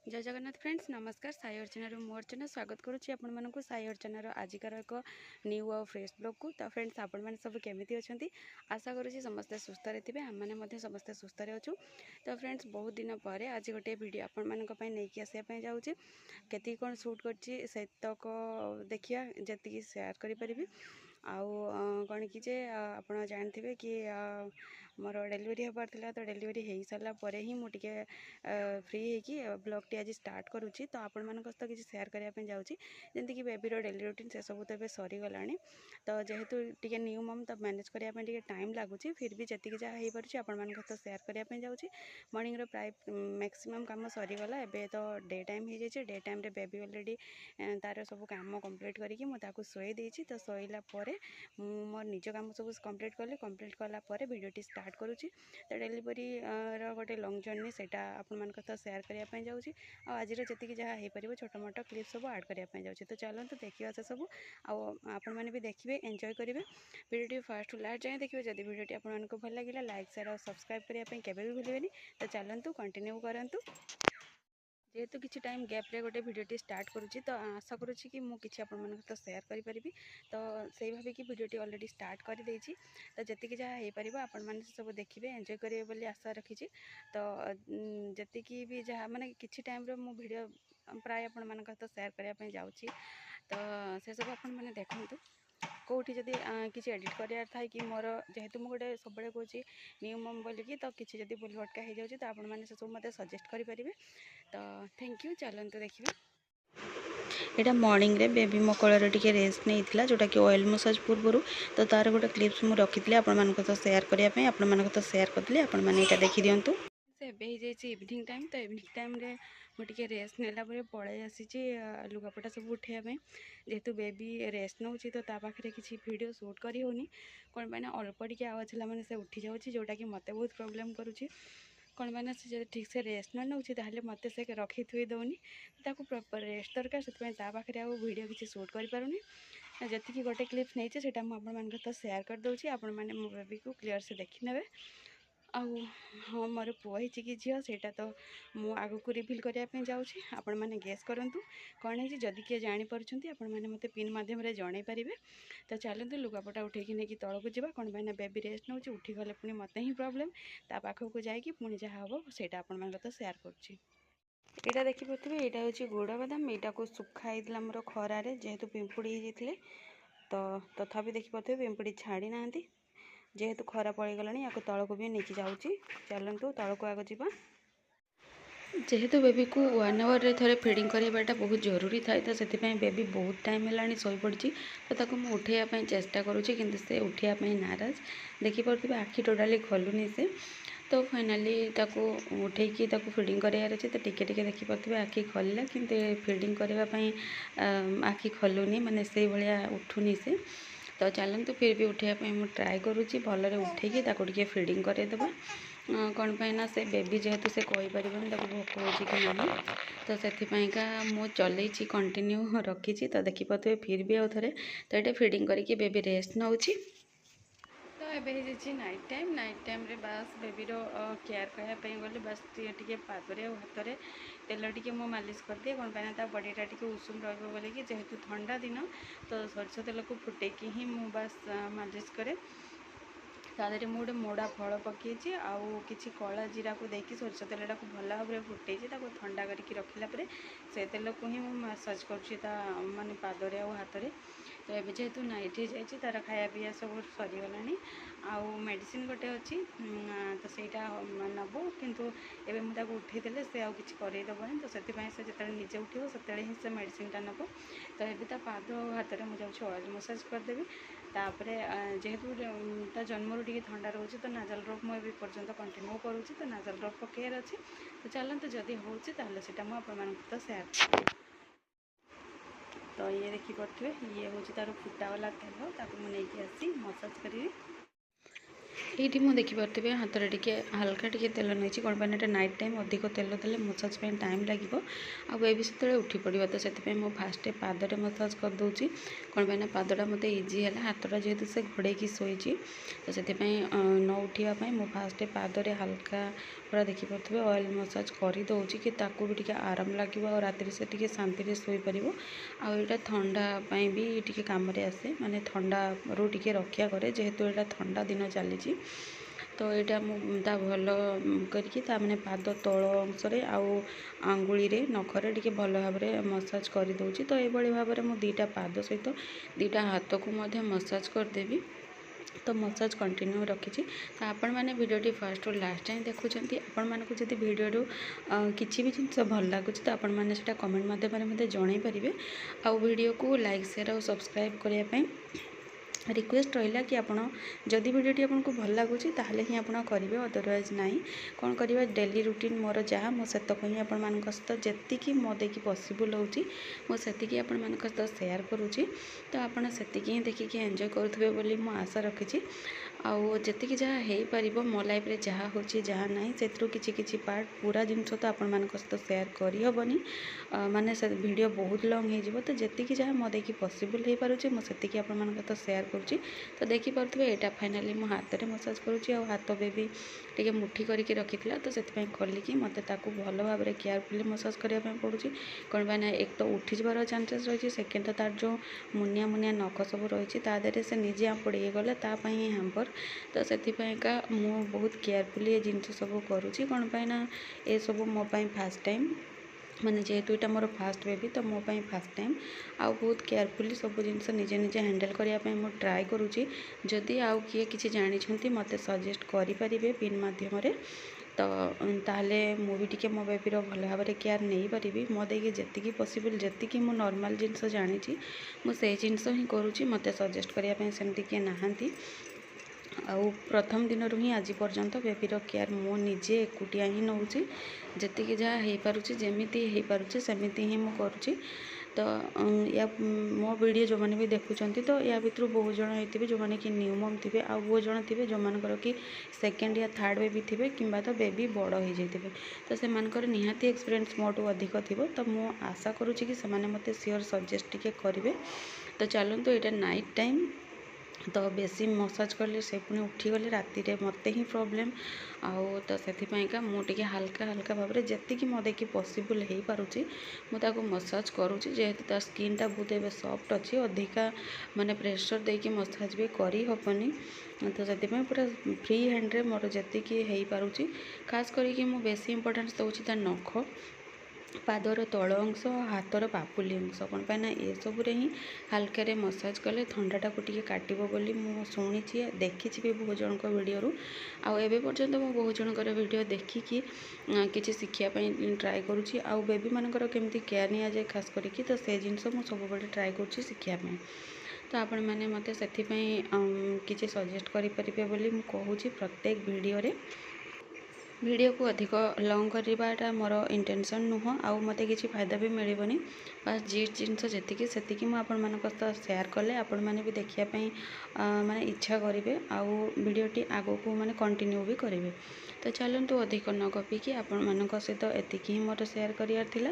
जय जगन्नाथ फ्रेंड्स नमस्कार साई अर्चना मोर चैनल स्वागत करुच्ची आपको साई अर्चनार आजिकार एक न्यू आ फ्रेश ब्लॉग को। तो फ्रेंड्स आपण मैंने सब केमी अच्छा आशा करुच्ची समस्ते सुस्थ थे आम मैंने समस्ते सुस्थ अच्छु। तो फ्रेंड्स बहुत दिन पर आज गोटे वीडियो आपण मानी नहीं आसापी जाऊँगी के कौन सुट करतक देखिया जी सेयार करी आउ कौन कि आप जानते कि मोर डेलीवरी हबार था। तो डेलीवरी हो सारा पर ही मुझे फ्री हो ब्लॉग टी आज स्टार्ट करुच्ची। तो आपण मान सहित किसी सेयार करने जाऊँगी जमीक बेबीर डेली रूटीन से सब तो सरीगला। तो जेहेतु टी न्यू मम तो मैनेज करने टाइम लगुच फिर भी जी जहाँ हो पार्टी आपण मान सहित सेयार करने जाऊँगी। मॉर्निंग प्राय मैक्सिमम काम सरीगला एबे तो डे टाइम हो जाए डे टाइम बेबी ऑलरेडी तार सब काम कंप्लीट करके मुझे शोई देती। तो शोला मोर निज काम सब कंप्लीट कला वीडियोटी स्टार्ट करुच्ची। तो डेलीवरी गोटे लॉन्ग जर्नी से आपत सेयार करने जाऊँगी। आज जी जहाँ हो पार छोट मोट क्लिप सब आड करने जाऊँगी। तो चलते देखा से सब आपण मैंने भी देखिए एंजॉय करेंगे वीडियो फास्ट टू लास्ट जाए देखिए। जब वीडियोटी आपको भल लगे लाइक शेयर और सब्सक्राइब करने के भूलें। तो चलतु कंटिन्यू करूँ जेहेतु किसी टाइम गैप्रे गोटे वीडियोटी स्टार्ट करुच्ची। तो आशा करुच्ची कि मुझे सहित सेयार करी। तो से भाविकी वीडियोटी ऑलरेडी स्टार्ट कर देछि। तो जी जहाँ हो पार आपण मैंने सब देखिए एंजॉय करेंगे बोली आशा रखी। तो जी भी जहाँ माने किसी टाइम मु वीडियो प्राय आपण मान सहित सेयार करने जाऊँगी। तो से सब आपण मैंने देखु कौटी जदि किसी एडिट करार थाए कि मोर जेहेतु मुझे सब कहे न्यू मम बोलिकी तो किसी जब भूल भटका हो जाए तो आपण मैंने सब मत सजेस्ट करेंगे। तो थैंक यू चलते देखिए। यहाँ मॉर्निंग रे बेबी मो कोलर टिके रेस्ट नहीं था जोटा कि ऑयल मसाज पूर्व। तो तार गोटे क्लिप्स मुझे रखी आपण तो सेयार करने आपण तो सेयार करते आपण मैंने यहाँ देखी दिंतु। से इवनिंग टाइम तो इवनिंग टाइम रे मुझे रेस्ट नेला पलि आसी लुगापटा सब उठाई जेहेतु बेबी रेस्ट नौ तो पाखे किसी वीडियो शूट करी होनी कौन मैंने अल्प टे आवाज है मैंने से उठी जाऊँगी जोटा कि मत बहुत प्रोब्लेम करुँची। कौन मैंने से ठीक से रेस्ट न नौ मत से रखी थुई दौनी ताकू प्रॉपर रेस्ट दरकार से पाखे वीडियो किसी शूट करें जी गोटे क्लिप्स नहीं से मुझे सेयार कर दूसरी आपण मैंने मो बेबी को क्लीयर से देखी ने। हाँ मोर पुआ ही कि झील से तो मु आग को रिविल करने जाऊँगी आपण मैंने गेस करूँ कौन है जदि किए जापी आपण मैंने मत पिन मध्यम जन पारे। तो चलते लुगापटा उठेकी नहीं तौक जा कौन मैंने बेबी रेस्ट नौ उठी गले पुणी मत ही प्रोब्लेम ता पाखक जाकि पुणी जहाँ हम से तो सेयार कर देखिपे। यहाँ हूँ गुड़ बादाम यहाँ को सुखाई मोर खरारे जेहेतु पिंपुड़ी होते तो तथापि देखिपे पिंपुड़ी छाड़ी ना जेहेतु खरा पड़गला या तौक भी नहीं जाऊँगी। चलतु तौक आग जा जेहेतु बेबी को 1 आवर रे थोड़े फीडिंग कराटा बहुत जरूरी थाए। तो से बेबी बहुत टाइम है शोई पड़ी तो मुझे उठाइवाई चेष्टा करुँची किंतु से उठाइवाई नाराज देखिपे आखि टोटाली खोलुनी से। तो फाइनाली उठेकी फीडिंग करार अच्छे तो टिके टिके देखिपे आखि खोलला किंतु फीडिंग करने आखि खोलुनी माने से भाया उठुनी से। तो चलतु फिर भी उठाइवाई मुझे ट्राए करुँची भलरे उठेकी टे फीडिंग करदेवा कौन पाइना से बेबी जेहेतु से कहीपर भोक हो कि ना। तो से मु चलई कंटिन्यू रखी। तो देखिपे फिर भी आउ थे तो ये फीडिंग करके बेबी रेस्ट नौ। तो ये नाइट टाइम रे बस बेबीर केयर करने गली बस टे पादरे हाथ में तेल टे मो मालिश कर दिए कौन पाइना बॉडीटा टे उषुम रोल कि जेहेतु ठंडा दिन तो सरष तेल को फुटेकी ही मु बस मालिश करे। तादेहरे मुझे मोड़ा फल पकई आउ कि कला जीरा को देकी सरष तेल टाक भल भाव में फुटे ठंडा करके रखिला से तेल को ही मसाज कर माने पादरे आ हाथ में। तो ये जेहेतु नाइट हो जाए तार खाया पीया सब सरीगला आउ मेडिसिन गोटे अच्छी तो सहीटा नब किंतु एवं मुझे उठे से आउ कि करदेवनी। तो से जो निजे उठो से ही से मेडिसिनटा नब। तो ये पाद हाथ में मुझे ऑयल मसाज करदेवी तापर जेहेतु ता जन्मरू टी ठंडा रोचे तो नाजल ड्रप मुझे पर्यटन कंटिन्यू करुँची। तो नाजल ड्रप पकेयर अच्छे तो चलते जदि हूँ तो सेयार। तो ये देखिपे ये हूँ तार फुटा वाला तेल ताको मुझे आसी मसाज करी। ये मुझे देखिपे हाथ में टे हल्का टे तेल नहीं कौन पे नाइट टाइम अधिक तेल देले मसाज टाइम लगे आ बेबी से उठी पड़ो तो से मुझे फास्ट पादे मसाज करदे कौन पे पादटा मत इजी है हाथटा जेहतु से घोड़े शोई तो से न उठापी मुझे फास्ट पादे हल्का पूरा देखिपे ऑयल मसाज करदे कि ताकू भी आराम लगे और राति से शांति शोपर आईटा थंडापी भी टी कम आसे माने थंडा रू टी रक्षा कै जेहेतु यहाँ थंडा दिन चली तो यहाँ मुझा भल करके मैंने पाद तल अंश आंगुली नखरे टी भल भाव में मसाज करदे तो ये भाव में मुझे दीटा पाद सहित दीटा हाथ को मसाज करदेवी तो मसाज कंटिन्यू रखी तो आपण मैंने भिडियो फास्ट लास्ट टाइम देखुं आपण मानक जब भिडियो किसी भी जिन भल लगुच तो आपण मैंने कमेंट मध्यम जन पारे आउ भिडियो को लाइक शेयर और सब्सक्राइब करने रिक्वेस्ट रहा कि आपण जदि भिडियोटी आपको भल लगुच ताहले ही आप करेंगे अदरवाइज नहीं कौन करवा डेली रूटीन मोर जहाँ मुझे ही आपण सहित जी मोदी पॉसिबल होती आपण मान सहित सेयार करुँची तो आपड़ से ही देखिए एंजॉय करुवे बोली मु आशा रखी आउ जी जहाँ हो पार मो लाइफ रे जहाँ हो जहाँ ना से किसी पार्ट पूरा जिनस तो आपण मान सहित सेयार करहबनी माने से वीडियो बहुत लॉन्ग हो तो जी जहाँ मो देखिए पॉसिबल हो पारे मुझे आपण मान सहित सेयार करुँची तो देखिपे यहाँ फाइनाली मो हाथ में मसाज करुँची हाथ बेबी टे मुठी करके रखी तो से खोलिकी मत भल भाव में केयरफुली मसाज करने पड़ूँ कौन पाना एक तो उठी जबार चांसेस रही सेकेंड तो तार जो मुनिया मुनिया नख सब रही तादे से निजे आपड़े गले तापाई हैम्पर तो से मु बहुत केयरफुली ये जिन सब करुँची कौन पाना ये सब मोपाई फास्ट टाइम माने जेहेतु यहाँ मोर फास्ट बेबी तो मोपाई फास्ट टाइम आउ बहुत केयरफुली सब जिनस निजे निजे हैंडल करने मु ट्राए करुँची जदि आउ किए किसी जानी मत सजेस्ट करें पिन मध्यम तो ताहले मु भी टिके मो बेबीर भल भाव में केयर नहीं पारि मो देखिए जी पॉसिबल जी मु नॉर्मल जिनस जानी मुझे जिनस ही करुँची मत सजेस्ट करने सेमती किए नहांती आउ प्रथम दिन ही आज पर्यंत बेबीर केयर मु निजे एकुटिया ही नौ जी जहाँ हो पारुची जमीती हो पारुची सेमिति ही मु करुँची तो या मो वीडियो जो मैंने भी देखुं तो या भितर बहुत जन होते जो मैंने कि न्यू मम थे आ बहुत जन थे जो मानकर कि सेकेंड या थर्ड बेबी थे कि तो बेबी बड़ हो जाते तो से निहाती एक्सपीरियंस मोटू अधिक थी तो मु आशा करुँची कि से मत सियोर सजेस्ट टिके करेंगे तो चलते यहाँ नाइट टाइम तो बेसी मसाज कले से पुणी उठीगले राति मत ही प्रोब्लेम आउ तो से मुझे हल्का हल्का भाव में जी मो देखिए पॉसिबल हो पारुची मुझे मसाज करुँची जेहेतु ता स्किनटा बहुत एवं सफ्ट अच्छी अधिका माने प्रेशर देकी मसाज भी करहबनी तो से पूरा फ्री हैंड रे मोर जी हो पारुची खास करके मु बेसी इंपोर्टेंस दूसरी तार नख पादर तल अंश हाथर पापुली अंश कौन पाना ये सब ही हल्के मसाज कले थंडाटा को टी काटो बोली मु शुणी देखी भी बहुत जन वीडियो आउ एवं पर्यंत मु बहुत जनकर वीडियो देखिकी किसी शिखापी ट्राए करुँची आउ बेबी मानकर केमती केयर नि जाए खास करके तो से जिनस मु सब ट्राए करुँची शिखापी तो आपण मैंने मत से किसी सजेस्ट करेंगे बोली मु कहूँ प्रत्येक वीडियो को अधिक लॉन्ग करवाटा मोर इंटेंशन नुह आउ मत किसी फायदा भी मिलबनी बस जी जिनस जी से मुझे सेयार कले आपण मैंने भी देखापी माने इच्छा करेंगे आउ वीडियोटी आगो को माने कंटिन्यू भी करेंगे तो चलतु अधिक न गपिकी आपण मान सहित एति ही मोर सेयार करार थिला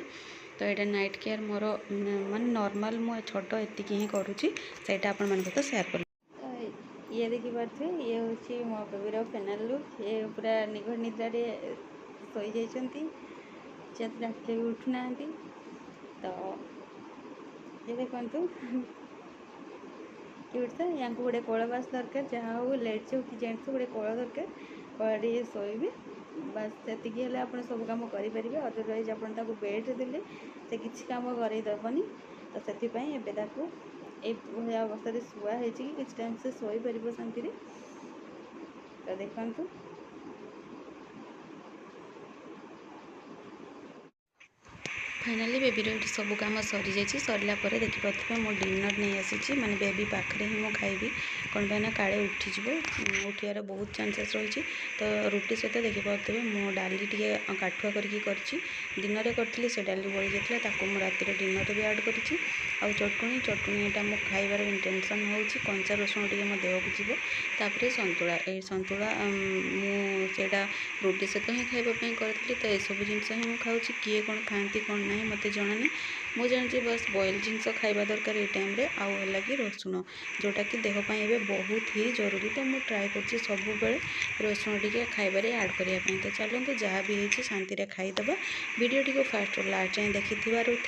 तो यहाँ नाइट केयर मोर माने नॉर्मल मु छोट एति ही करुँची सेटा आपण मान सहित सेयार कर ये देखी पारे ये हूँ मो बेबीर फाइनाल लुक ये पूरा निघ निद्रा शोई जाती रात उठुना तो ये देखु क्यूट था या गोटे कलबास दरकार जहाँ हो लेट्स हो कि जेंट्स गोटे कल दरकार कल शोबे बस से आप सब कम करेंगे अदरवाइज आप बेड्रे देले से किसी कम करदबनी तो से ये अवस्था शुआ कि टाइम से शोपर शांति तो देखु फाइनाली बेबीर ये सब कम सरी जाइए सरला देखिए मो डिनर नहीं आसी माने बेबी पाखे ही मुझे खाइबी कौन पाइना काले उठीज उठार बहुत चांसेस रही तो रुटी सहित देखिए मो डाली टे काठुआ करके दिन में करी से डाली बड़ी जाता मुझे राति डिनर भी ऐड कर चटुणीटा मो खाइबार इंटेंशन हूँ कंचा रसुण टे मो देह को जीव सतुला ये सतुला मुझा रुटी सहित ही खावाई करी तो यू जिनस ही मुझे खाऊँ किए कौन खाती कौन ना मत जाना मुझे जानी बस बॉइल जिनस खाइबा दरकार ये टाइम रे आउ है कि रसुण जोटा कि देहपाई ए बहुत ही जरूरी तो मुझे ट्राए कर सब रसुण टी खाइबार ऐड करने तो चलते जहाँ भी शांति खाईदे वीडियो टी फास्ट लास्ट जाए देखी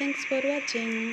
थैंक्स फॉर वाचिंग।